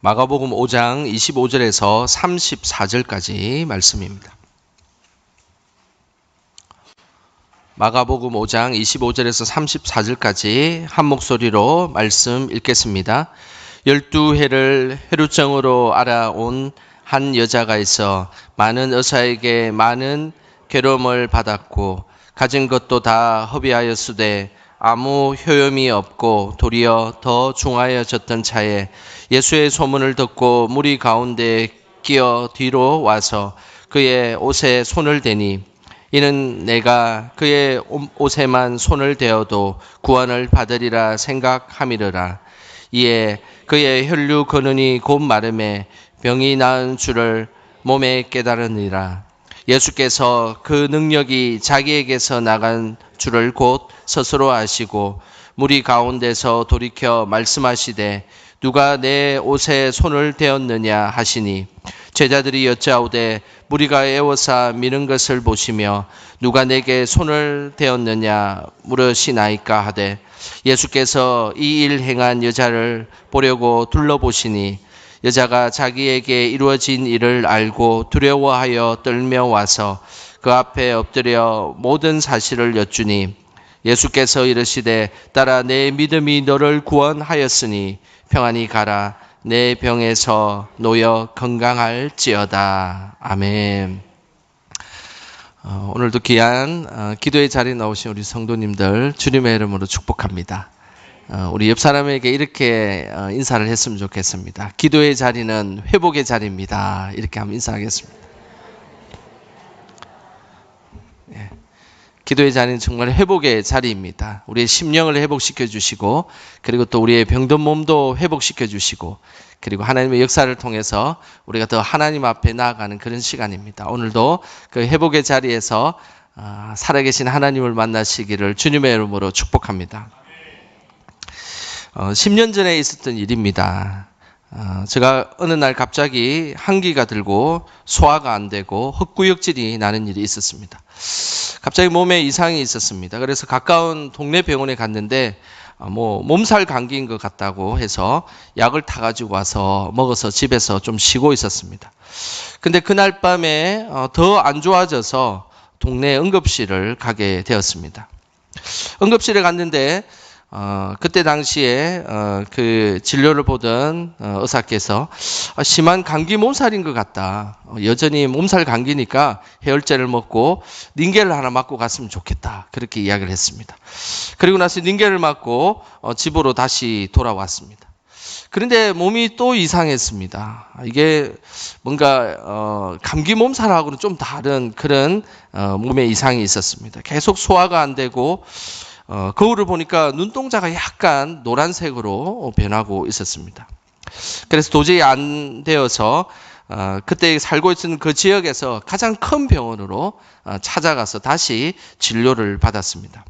마가복음 5장 25절에서 34절까지 말씀입니다. 마가복음 5장 25절에서 34절까지 한 목소리로 말씀 읽겠습니다. 12해를 혈루증으로 알아온 한 여자가 있어 많은 의사에게 많은 괴로움을 받았고 가진 것도 다 허비하였으되 아무 효용이 없고 도리어 더 중하여졌던 차에 예수의 소문을 듣고 무리 가운데 끼어 뒤로 와서 그의 옷에 손을 대니 이는 내가 그의 옷에만 손을 대어도 구원을 받으리라 생각함이러라. 이에 그의 혈류 근원이 곧 마름에 병이 나은 줄을 몸에 깨달으니라. 예수께서 그 능력이 자기에게서 나간 줄을 곧 스스로 아시고 무리 가운데서 돌이켜 말씀하시되 누가 내 옷에 손을 대었느냐 하시니 제자들이 여짜오되 무리가 애워싸 미는 것을 보시며 누가 내게 손을 대었느냐 물으시나이까 하되 예수께서 이 일 행한 여자를 보려고 둘러보시니 여자가 자기에게 이루어진 일을 알고 두려워하여 떨며 와서 그 앞에 엎드려 모든 사실을 여쭈니 예수께서 이르시되 딸아 내 믿음이 너를 구원하였으니 평안히 가라 내 병에서 놓여 건강할지어다. 아멘. 오늘도 귀한 기도의 자리에 나오신 우리 성도님들 주님의 이름으로 축복합니다. 우리 옆 사람에게 이렇게 인사를 했으면 좋겠습니다. 기도의 자리는 회복의 자리입니다. 이렇게 한번 인사하겠습니다. 예. 기도의 자리는 정말 회복의 자리입니다. 우리의 심령을 회복시켜 주시고 그리고 또 우리의 병든 몸도 회복시켜 주시고 그리고 하나님의 역사를 통해서 우리가 더 하나님 앞에 나아가는 그런 시간입니다. 오늘도 그 회복의 자리에서 살아계신 하나님을 만나시기를 주님의 이름으로 축복합니다. 10년 전에 있었던 일입니다. 제가 어느 날 갑자기 한기가 들고 소화가 안 되고 헛구역질이 나는 일이 있었습니다. 갑자기 몸에 이상이 있었습니다. 그래서 가까운 동네 병원에 갔는데 몸살 감기인 것 같다고 해서 약을 타가지고 와서 먹어서 집에서 좀 쉬고 있었습니다. 근데 그날 밤에 더 안 좋아져서 동네 응급실을 가게 되었습니다. 응급실에 갔는데 그때 당시에 그 진료를 보던 의사께서 심한 감기 몸살인 것 같다. 여전히 몸살 감기니까 해열제를 먹고 닌겔을 하나 맞고 갔으면 좋겠다. 그렇게 이야기를 했습니다. 그리고 나서 닌겔을 맞고 집으로 다시 돌아왔습니다. 그런데 몸이 또 이상했습니다. 이게 뭔가 감기 몸살하고는 좀 다른 그런 몸에 이상이 있었습니다. 계속 소화가 안 되고 거울을 보니까 눈동자가 약간 노란색으로 변하고 있었습니다. 그래서 도저히 안 되어서 그때 살고 있던 그 지역에서 가장 큰 병원으로 찾아가서 다시 진료를 받았습니다.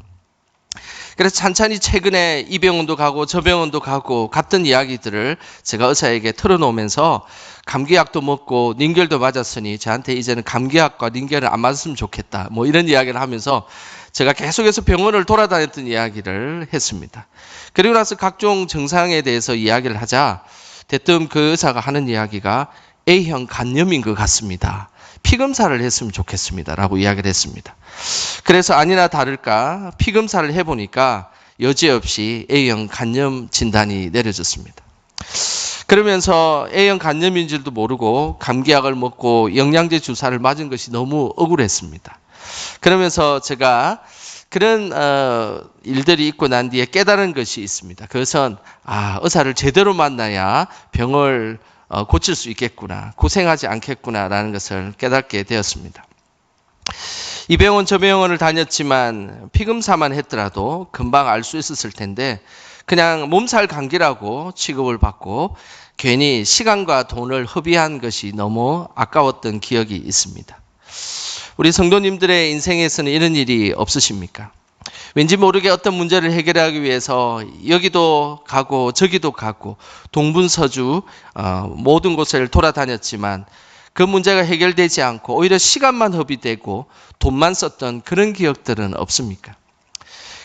그래서 찬찬히 최근에 이 병원도 가고 저 병원도 가고 같은 이야기들을 제가 의사에게 털어놓으면서 감기약도 먹고 닌겔도 맞았으니 저한테 이제는 감기약과 닌겔을 안 맞았으면 좋겠다. 이런 이야기를 하면서 제가 계속해서 병원을 돌아다녔던 이야기를 했습니다. 그리고 나서 각종 증상에 대해서 이야기를 하자 대뜸 그 의사가 하는 이야기가 A형 간염인 것 같습니다. 피검사를 했으면 좋겠습니다. 라고 이야기를 했습니다. 그래서 아니나 다를까 피검사를 해보니까 여지없이 A형 간염 진단이 내려졌습니다. 그러면서 A형 간염인 줄도 모르고 감기약을 먹고 영양제 주사를 맞은 것이 너무 억울했습니다. 그러면서 제가 그런 일들이 있고 난 뒤에 깨달은 것이 있습니다. 그것은 의사를 제대로 만나야 병을 고칠 수 있겠구나, 고생하지 않겠구나라는 것을 깨닫게 되었습니다. 이 병원 저 병원을 다녔지만 피검사만 했더라도 금방 알 수 있었을 텐데 그냥 몸살 감기라고 취급을 받고 괜히 시간과 돈을 허비한 것이 너무 아까웠던 기억이 있습니다. 우리 성도님들의 인생에서는 이런 일이 없으십니까? 왠지 모르게 어떤 문제를 해결하기 위해서 여기도 가고 저기도 가고 동분서주 모든 곳을 돌아다녔지만 그 문제가 해결되지 않고 오히려 시간만 허비되고 돈만 썼던 그런 기억들은 없습니까?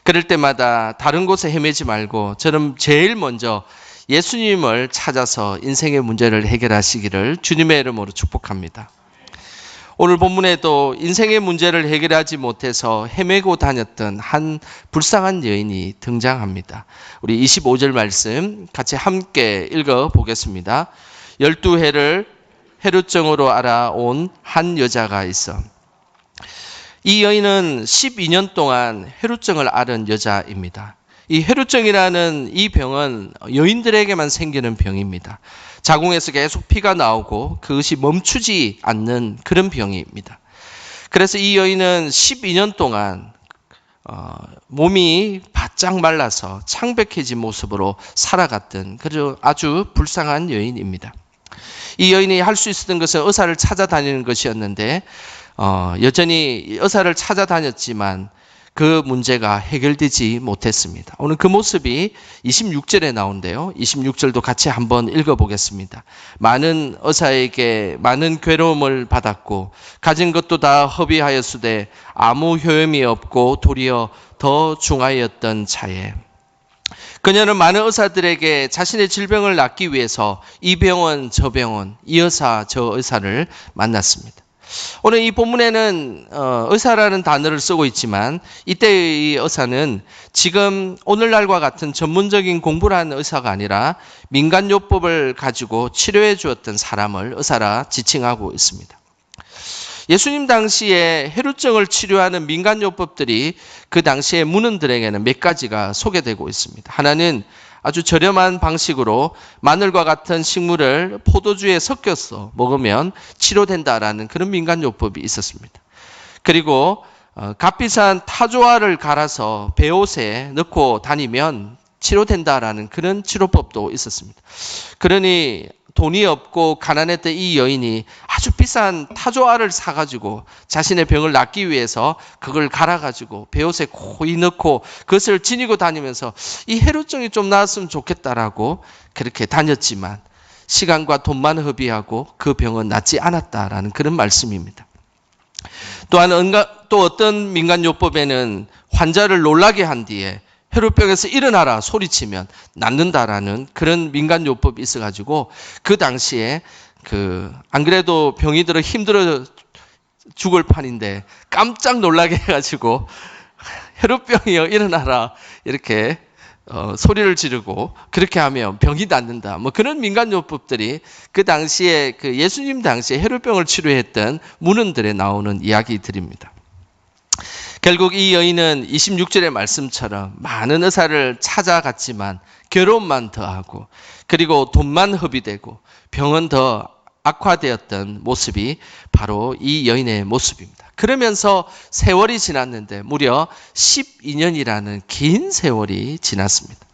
그럴 때마다 다른 곳에 헤매지 말고 저는 제일 먼저 예수님을 찾아서 인생의 문제를 해결하시기를 주님의 이름으로 축복합니다. 오늘 본문에도 인생의 문제를 해결하지 못해서 헤매고 다녔던 한 불쌍한 여인이 등장합니다. 우리 25절 말씀 같이 함께 읽어보겠습니다. 12해를 혈루증으로 알아온 한 여자가 있어. 이 여인은 12년 동안 혈루증을 앓은 여자입니다. 이 혈루증이라는 이 병은 여인들에게만 생기는 병입니다. 자궁에서 계속 피가 나오고 그것이 멈추지 않는 그런 병입니다. 그래서 이 여인은 12년 동안 몸이 바짝 말라서 창백해진 모습으로 살아갔던 아주 불쌍한 여인입니다. 이 여인이 할 수 있었던 것은 의사를 찾아다니는 것이었는데 여전히 의사를 찾아다녔지만 그 문제가 해결되지 못했습니다. 오늘 그 모습이 26절에 나오는데요. 26절도 같이 한번 읽어보겠습니다. 많은 의사에게 많은 괴로움을 받았고 가진 것도 다 허비하였으되 아무 효험이 없고 도리어 더 중하였던 차에 그녀는 많은 의사들에게 자신의 질병을 낫기 위해서 이 병원 저 병원 이 의사 저 의사를 만났습니다. 오늘 이 본문에는 의사라는 단어를 쓰고 있지만 이때의 의사는 지금 오늘날과 같은 전문적인 공부를 하는 의사가 아니라 민간요법을 가지고 치료해 주었던 사람을 의사라 지칭하고 있습니다. 예수님 당시에 혈루증을 치료하는 민간요법들이 그 당시의 문헌들에게는 몇 가지가 소개되고 있습니다. 하나는 아주 저렴한 방식으로 마늘과 같은 식물을 포도주에 섞여서 먹으면 치료된다라는 그런 민간요법이 있었습니다. 그리고 값비싼 타조알을 갈아서 배옷에 넣고 다니면 치료된다라는 그런 치료법도 있었습니다. 그러니 돈이 없고 가난했던 이 여인이 아주 비싼 타조알을 사가지고 자신의 병을 낫기 위해서 그걸 갈아가지고 배옷에 고이 넣고 그것을 지니고 다니면서 이 혈루증이 좀 나았으면 좋겠다라고 그렇게 다녔지만 시간과 돈만 허비하고 그 병은 낫지 않았다라는 그런 말씀입니다. 또한 또 어떤 민간요법에는 환자를 놀라게 한 뒤에 혈루병에서 일어나라 소리치면 낫는다라는 그런 민간요법이 있어가지고 그 당시에 안 그래도 병이 들어 힘들어 죽을 판인데 깜짝 놀라게 해가지고 혈루병이여 일어나라 이렇게 소리를 지르고 그렇게 하면 병이 낫는다. 뭐 그런 민간요법들이 그 당시에 예수님 당시에 혈루병을 치료했던 문헌들에 나오는 이야기들입니다. 결국 이 여인은 26절의 말씀처럼 많은 의사를 찾아갔지만 괴로움만 더하고 그리고 돈만 허비되고 병은 더 악화되었던 모습이 바로 이 여인의 모습입니다. 그러면서 세월이 지났는데 무려 12년이라는 긴 세월이 지났습니다.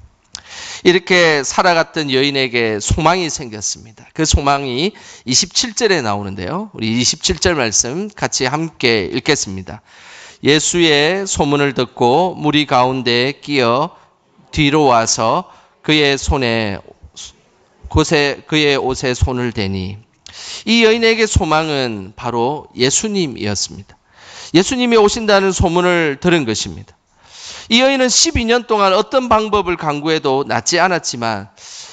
이렇게 살아갔던 여인에게 소망이 생겼습니다. 그 소망이 27절에 나오는데요. 우리 27절 말씀 같이 함께 읽겠습니다. 예수의 소문을 듣고 무리 가운데 끼어 뒤로 와서 그의 옷에 손을 대니 이 여인에게 소망은 바로 예수님이었습니다. 예수님이 오신다는 소문을 들은 것입니다. 이 여인은 12년 동안 어떤 방법을 강구해도 낫지 않았지만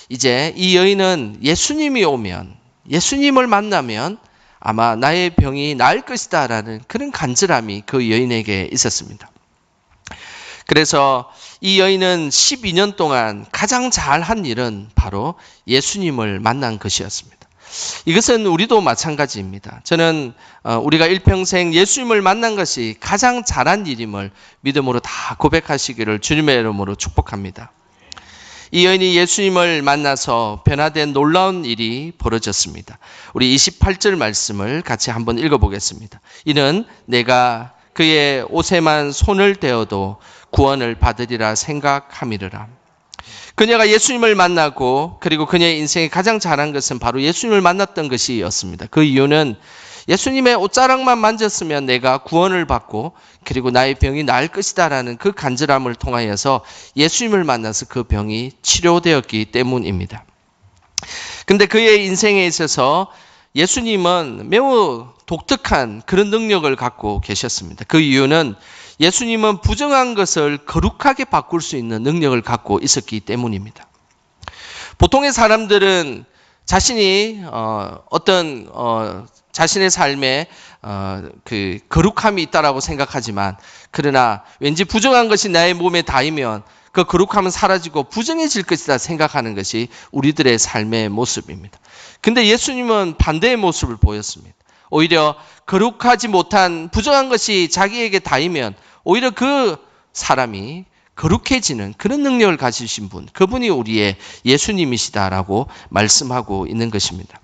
이제 이 여인은 예수님이 오면 예수님을 만나면 아마 나의 병이 나을 것이다 라는 그런 간절함이 그 여인에게 있었습니다. 그래서 이 여인은 12년 동안 가장 잘한 일은 바로 예수님을 만난 것이었습니다. 이것은 우리도 마찬가지입니다. 저는 우리가 일평생 예수님을 만난 것이 가장 잘한 일임을 믿음으로 다 고백하시기를 주님의 이름으로 축복합니다. 이 여인이 예수님을 만나서 변화된 놀라운 일이 벌어졌습니다. 우리 28절 말씀을 같이 한번 읽어보겠습니다. 이는 내가 그의 옷에만 손을 대어도 구원을 받으리라 생각함이르라. 그녀가 예수님을 만나고 그리고 그녀의 인생에 가장 잘한 것은 바로 예수님을 만났던 것이었습니다. 그 이유는 예수님의 옷자락만 만졌으면 내가 구원을 받고 그리고 나의 병이 나을 것이다 라는 그 간절함을 통하여서 예수님을 만나서 그 병이 치료되었기 때문입니다. 근데 그의 인생에 있어서 예수님은 매우 독특한 그런 능력을 갖고 계셨습니다. 그 이유는 예수님은 부정한 것을 거룩하게 바꿀 수 있는 능력을 갖고 있었기 때문입니다. 보통의 사람들은 자신이 자신의 삶에 그 거룩함이 있다라고 생각하지만, 그러나 왠지 부정한 것이 나의 몸에 닿으면 그 거룩함은 사라지고 부정해질 것이다 생각하는 것이 우리들의 삶의 모습입니다. 근데 예수님은 반대의 모습을 보였습니다. 오히려 거룩하지 못한 부정한 것이 자기에게 닿으면 오히려 그 사람이 거룩해지는 그런 능력을 가지신 분, 그분이 우리의 예수님이시다라고 말씀하고 있는 것입니다.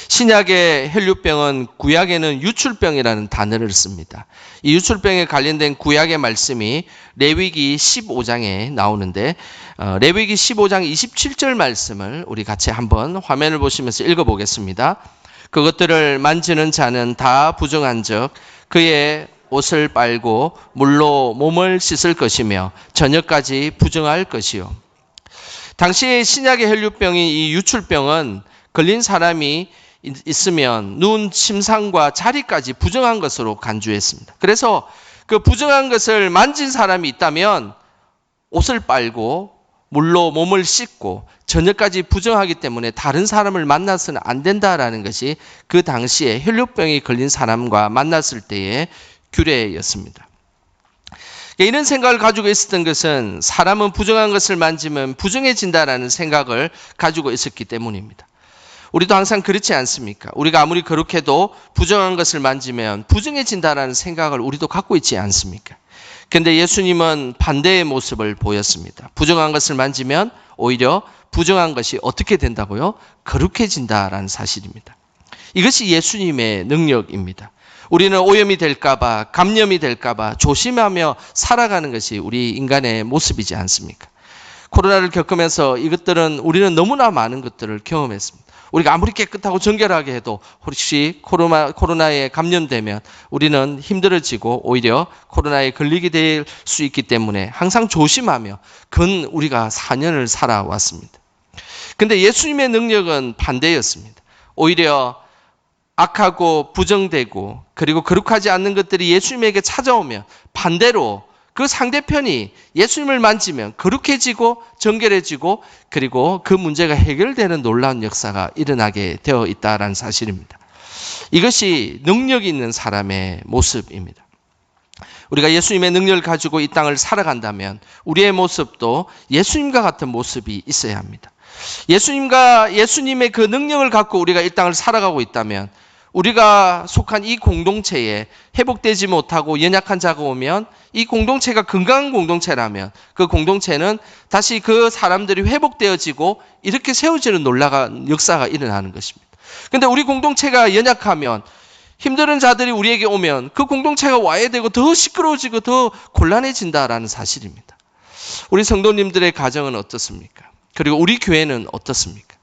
신약의 혈류병은 구약에는 유출병이라는 단어를 씁니다. 이 유출병에 관련된 구약의 말씀이 레위기 15장에 나오는데, 레위기 15장 27절 말씀을 우리 같이 한번 화면을 보시면서 읽어보겠습니다. 그것들을 만지는 자는 다 부정한즉 그의 옷을 빨고 물로 몸을 씻을 것이며 저녁까지 부정할 것이요. 당시에 신약의 혈류병인 이 유출병은 걸린 사람이 있으면 누운 침상과 자리까지 부정한 것으로 간주했습니다. 그래서 그 부정한 것을 만진 사람이 있다면 옷을 빨고 물로 몸을 씻고 저녁까지 부정하기 때문에 다른 사람을 만나서는 안 된다라는 것이 그 당시에 혈류병이 걸린 사람과 만났을 때의 규례였습니다. 이런 생각을 가지고 있었던 것은 사람은 부정한 것을 만지면 부정해진다라는 생각을 가지고 있었기 때문입니다. 우리도 항상 그렇지 않습니까? 우리가 아무리 거룩해도 부정한 것을 만지면 부정해진다라는 생각을 우리도 갖고 있지 않습니까? 그런데 예수님은 반대의 모습을 보였습니다. 부정한 것을 만지면 오히려 부정한 것이 어떻게 된다고요? 거룩해진다라는 사실입니다. 이것이 예수님의 능력입니다. 우리는 오염이 될까봐, 감염이 될까봐 조심하며 살아가는 것이 우리 인간의 모습이지 않습니까? 코로나를 겪으면서 우리는 너무나 많은 것들을 경험했습니다. 우리가 아무리 깨끗하고 정결하게 해도 혹시 코로나에 감염되면 우리는 힘들어지고 오히려 코로나에 걸리게 될 수 있기 때문에 항상 조심하며 우리가 4년을 살아왔습니다. 근데 예수님의 능력은 반대였습니다. 오히려 악하고 부정되고 그리고 거룩하지 않는 것들이 예수님에게 찾아오면 반대로 그 상대편이 예수님을 만지면 거룩해지고 정결해지고 그리고 그 문제가 해결되는 놀라운 역사가 일어나게 되어 있다는 사실입니다. 이것이 능력이 있는 사람의 모습입니다. 우리가 예수님의 능력을 가지고 이 땅을 살아간다면 우리의 모습도 예수님과 같은 모습이 있어야 합니다. 예수님의 그 능력을 갖고 우리가 이 땅을 살아가고 있다면 우리가 속한 이 공동체에 회복되지 못하고 연약한 자가 오면 이 공동체가 건강한 공동체라면 그 공동체는 다시 그 사람들이 회복되어지고 이렇게 세워지는 놀라운 역사가 일어나는 것입니다. 그런데 우리 공동체가 연약하면 힘든 자들이 우리에게 오면 그 공동체가 와해되고 더 시끄러워지고 더 곤란해진다라는 사실입니다. 우리 성도님들의 가정은 어떻습니까? 그리고 우리 교회는 어떻습니까?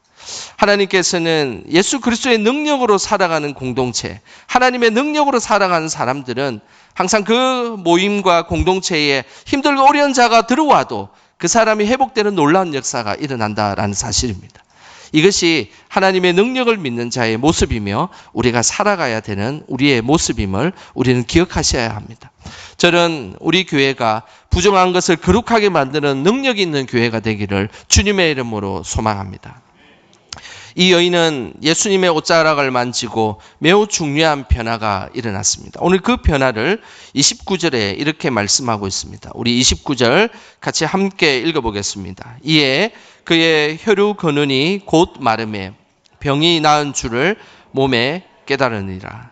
하나님께서는 예수 그리스도의 능력으로 살아가는 공동체, 하나님의 능력으로 살아가는 사람들은 항상 그 모임과 공동체에 힘들고 어려운 자가 들어와도 그 사람이 회복되는 놀라운 역사가 일어난다라는 사실입니다. 이것이 하나님의 능력을 믿는 자의 모습이며 우리가 살아가야 되는 우리의 모습임을 우리는 기억하셔야 합니다. 저는 우리 교회가 부정한 것을 거룩하게 만드는 능력이 있는 교회가 되기를 주님의 이름으로 소망합니다. 이 여인은 예수님의 옷자락을 만지고 매우 중요한 변화가 일어났습니다. 오늘 그 변화를 29절에 이렇게 말씀하고 있습니다. 우리 29절 같이 함께 읽어보겠습니다. 이에 그의 혈유 근원이 곧 마름에 병이 나은 줄을 몸에 깨달으니라.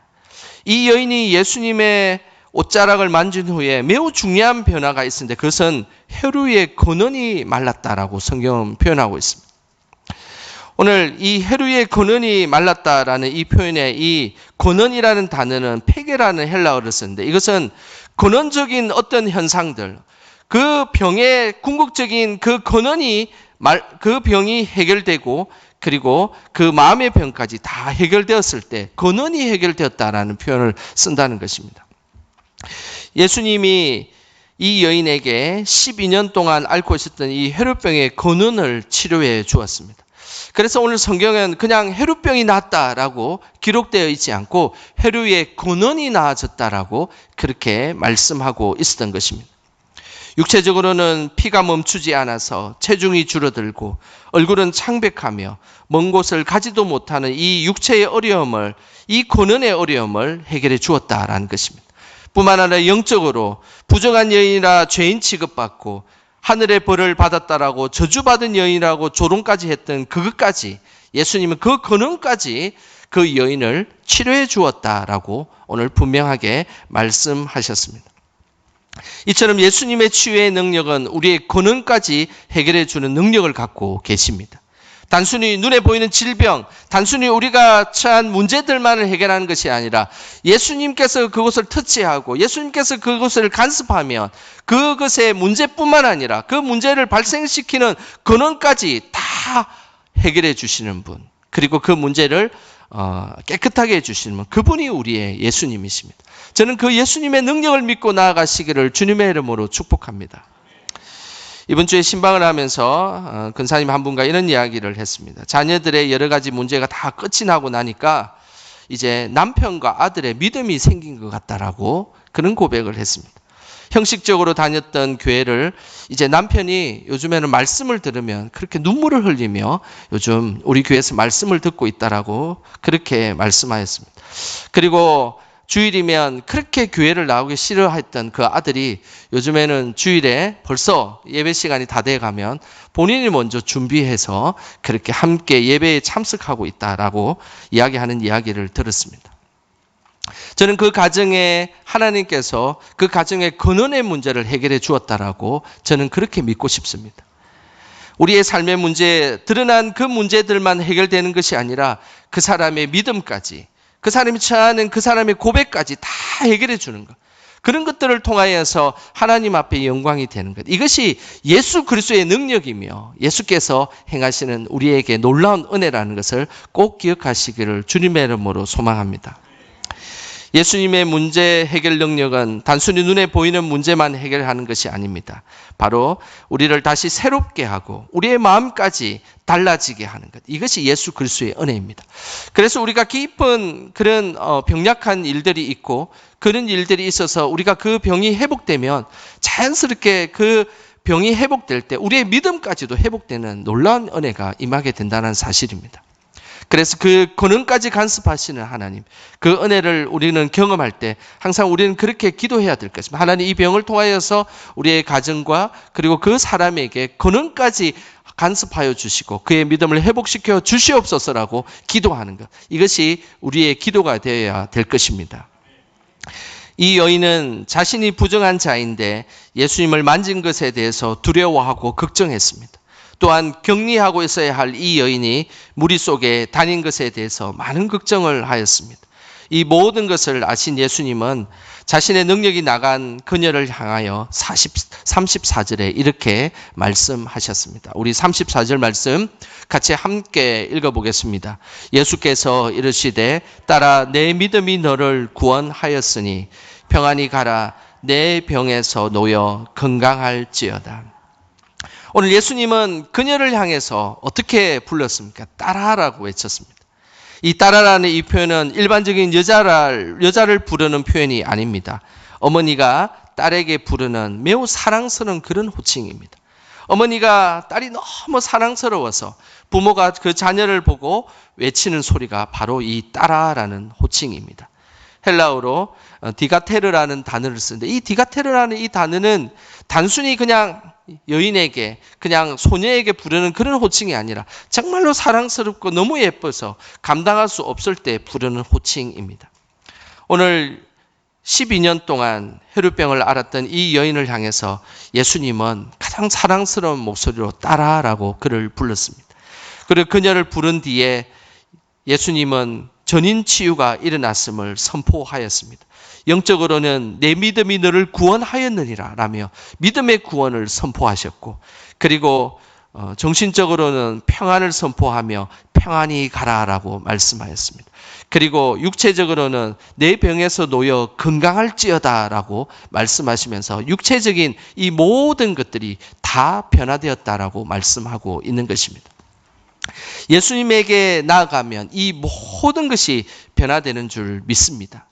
이 여인이 예수님의 옷자락을 만진 후에 매우 중요한 변화가 있었는데 그것은 혈유의 근원이 말랐다라고 성경은 표현하고 있습니다. 오늘 이 혈유의 근원이 말랐다라는 이 표현에 이 근원이라는 단어는 폐계라는 헬라어를 쓰는데 이것은 근원적인 어떤 현상들, 그 병의 궁극적인 그 근원이 그 병이 해결되고 그리고 그 마음의 병까지 다 해결되었을 때 근원이 해결되었다라는 표현을 쓴다는 것입니다. 예수님이 이 여인에게 12년 동안 앓고 있었던 이 혈유병의 근원을 치료해 주었습니다. 그래서 오늘 성경은 그냥 혈유병이 낫다라고 기록되어 있지 않고 혈유의 근원이 나아졌다라고 그렇게 말씀하고 있었던 것입니다. 육체적으로는 피가 멈추지 않아서 체중이 줄어들고 얼굴은 창백하며 먼 곳을 가지도 못하는 이 육체의 어려움을, 이 고난의 어려움을 해결해 주었다라는 것입니다. 뿐만 아니라 영적으로 부정한 여인이라 죄인 취급받고 하늘의 벌을 받았다라고 저주받은 여인이라고 조롱까지 했던 그것까지, 예수님은 그 근원까지 그 여인을 치료해 주었다라고 오늘 분명하게 말씀하셨습니다. 이처럼 예수님의 치유의 능력은 우리의 근원까지 해결해 주는 능력을 갖고 계십니다. 단순히 눈에 보이는 질병, 단순히 우리가 처한 문제들만을 해결하는 것이 아니라 예수님께서 그것을 터치하고 예수님께서 그것을 간섭하면 그것의 문제뿐만 아니라 그 문제를 발생시키는 근원까지 다 해결해 주시는 분, 그리고 그 문제를 깨끗하게 해주시는 분, 그분이 우리의 예수님이십니다. 저는 그 예수님의 능력을 믿고 나아가시기를 주님의 이름으로 축복합니다. 이번 주에 신방을 하면서 근사님 한 분과 이런 이야기를 했습니다. 자녀들의 여러 가지 문제가 다 끝이 나고 나니까 이제 남편과 아들의 믿음이 생긴 것 같다라고 그런 고백을 했습니다. 형식적으로 다녔던 교회를 이제 남편이 요즘에는 말씀을 들으면 그렇게 눈물을 흘리며 요즘 우리 교회에서 말씀을 듣고 있다라고 그렇게 말씀하였습니다. 그리고 주일이면 그렇게 교회를 나오기 싫어했던 그 아들이 요즘에는 주일에 벌써 예배 시간이 다 돼가면 본인이 먼저 준비해서 그렇게 함께 예배에 참석하고 있다라고 이야기하는 이야기를 들었습니다. 저는 그 가정에 하나님께서 그 가정의 근원의 문제를 해결해 주었다라고 저는 그렇게 믿고 싶습니다. 우리의 삶의 문제, 드러난 그 문제들만 해결되는 것이 아니라 그 사람의 믿음까지, 그 사람이 처하는 그 사람의 고백까지 다 해결해 주는 것. 그런 것들을 통하여서 하나님 앞에 영광이 되는 것. 이것이 예수 그리스도의 능력이며 예수께서 행하시는 우리에게 놀라운 은혜라는 것을 꼭 기억하시기를 주님의 이름으로 소망합니다. 예수님의 문제 해결 능력은 단순히 눈에 보이는 문제만 해결하는 것이 아닙니다. 바로 우리를 다시 새롭게 하고 우리의 마음까지 달라지게 하는 것. 이것이 예수 그리스도의 은혜입니다. 그래서 우리가 깊은 그런 병약한 일들이 있고 그런 일들이 있어서 우리가 그 병이 회복되면 자연스럽게 그 병이 회복될 때 우리의 믿음까지도 회복되는 놀라운 은혜가 임하게 된다는 사실입니다. 그래서 그 근원까지 간섭하시는 하나님, 그 은혜를 우리는 경험할 때 항상 우리는 그렇게 기도해야 될 것입니다. 하나님, 이 병을 통하여서 우리의 가정과 그리고 그 사람에게 근원까지 간섭하여 주시고 그의 믿음을 회복시켜 주시옵소서라고 기도하는 것. 이것이 우리의 기도가 되어야 될 것입니다. 이 여인은 자신이 부정한 자인데 예수님을 만진 것에 대해서 두려워하고 걱정했습니다. 또한 격리하고 있어야 할 이 여인이 무리 속에 다닌 것에 대해서 많은 걱정을 하였습니다. 이 모든 것을 아신 예수님은 자신의 능력이 나간 그녀를 향하여 34절에 이렇게 말씀하셨습니다. 우리 34절 말씀 같이 함께 읽어보겠습니다. 예수께서 이르시되 따라 내 믿음이 너를 구원하였으니 평안히 가라 내 병에서 놓여 건강할지어다. 오늘 예수님은 그녀를 향해서 어떻게 불렀습니까? 따라라고 외쳤습니다. 이 따라라는 이 표현은 일반적인 여자를 부르는 표현이 아닙니다. 어머니가 딸에게 부르는 매우 사랑스러운 그런 호칭입니다. 어머니가 딸이 너무 사랑스러워서 부모가 그 자녀를 보고 외치는 소리가 바로 이 따라라는 호칭입니다. 헬라어로 디가테르라는 단어를 쓰는데 이 디가테르라는 이 단어는 단순히 그냥 여인에게 그냥 소녀에게 부르는 그런 호칭이 아니라 정말로 사랑스럽고 너무 예뻐서 감당할 수 없을 때 부르는 호칭입니다. 오늘 12년 동안 혈루병을 앓았던 이 여인을 향해서 예수님은 가장 사랑스러운 목소리로 따라라고 그를 불렀습니다. 그리고 그녀를 부른 뒤에 예수님은 전인 치유가 일어났음을 선포하였습니다. 영적으로는 내 믿음이 너를 구원하였느니라 라며 믿음의 구원을 선포하셨고 그리고 정신적으로는 평안을 선포하며 평안히 가라라고 말씀하였습니다. 그리고 육체적으로는 내 병에서 놓여 건강할지어다라고 말씀하시면서 육체적인 이 모든 것들이 다 변화되었다라고 말씀하고 있는 것입니다. 예수님에게 나아가면 이 모든 것이 변화되는 줄 믿습니다.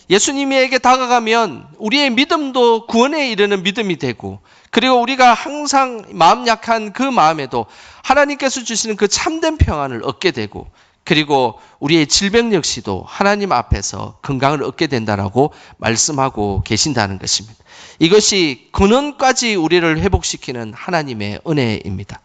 예수님에게 다가가면 우리의 믿음도 구원에 이르는 믿음이 되고, 그리고 우리가 항상 마음 약한 그 마음에도 하나님께서 주시는 그 참된 평안을 얻게 되고, 그리고 우리의 질병 역시도 하나님 앞에서 건강을 얻게 된다라고 말씀하고 계신다는 것입니다. 이것이 근원까지 우리를 회복시키는 하나님의 은혜입니다.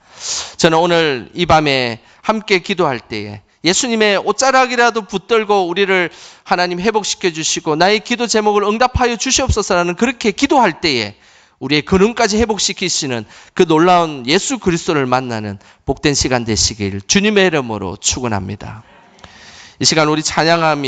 저는 오늘 이 밤에 함께 기도할 때에 예수님의 옷자락이라도 붙들고 우리를 하나님 회복시켜 주시고 나의 기도 제목을 응답하여 주시옵소서라는 그렇게 기도할 때에 우리의 근원까지 회복시키시는 그 놀라운 예수 그리스도를 만나는 복된 시간 되시길 주님의 이름으로 축원합니다. 이 시간 우리 찬양하며